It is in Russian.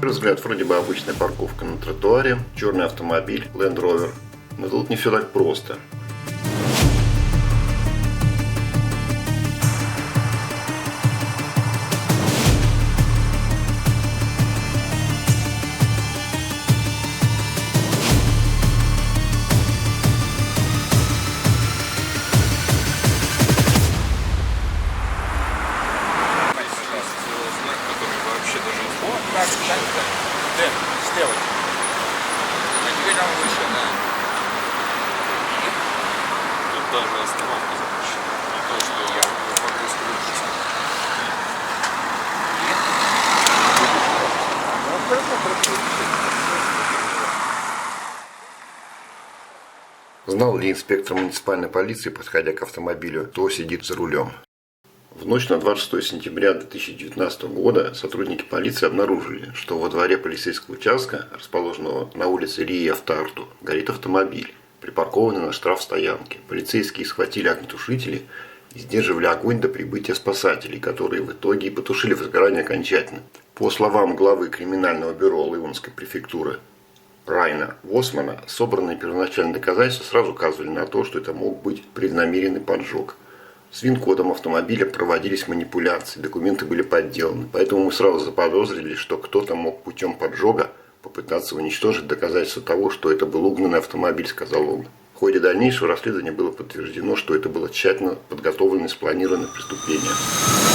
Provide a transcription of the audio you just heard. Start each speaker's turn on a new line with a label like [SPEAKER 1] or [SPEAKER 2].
[SPEAKER 1] первый взгляд вроде бы обычная парковка на тротуаре, черный автомобиль, Land Rover. Но тут не все так просто.
[SPEAKER 2] Дэн, сделай. А теперь он выше, да.
[SPEAKER 3] Тут даже остановка запрещена. Не то, что я могу скрутиться.
[SPEAKER 1] Знал ли инспектор муниципальной полиции, подходя к автомобилю, кто сидит за рулем? В ночь на 26 сентября 2019 года сотрудники полиции обнаружили, что во дворе полицейского участка, расположенного на улице Рия в Тарту, горит автомобиль, припаркованный на штрафстоянке. Полицейские схватили огнетушители и сдерживали огонь до прибытия спасателей, которые в итоге и потушили возгорание окончательно. По словам главы криминального бюро Ливонской префектуры Райна Восмана, собранные первоначальные доказательства сразу указывали на то, что это мог быть преднамеренный поджог. С ВИН-кодом автомобиля проводились манипуляции, документы были подделаны, поэтому мы сразу заподозрили, что кто-то мог путем поджога попытаться уничтожить доказательства того, что это был угнанный автомобиль, сказал он. В ходе дальнейшего расследования было подтверждено, что это было тщательно подготовленное и спланированное преступление.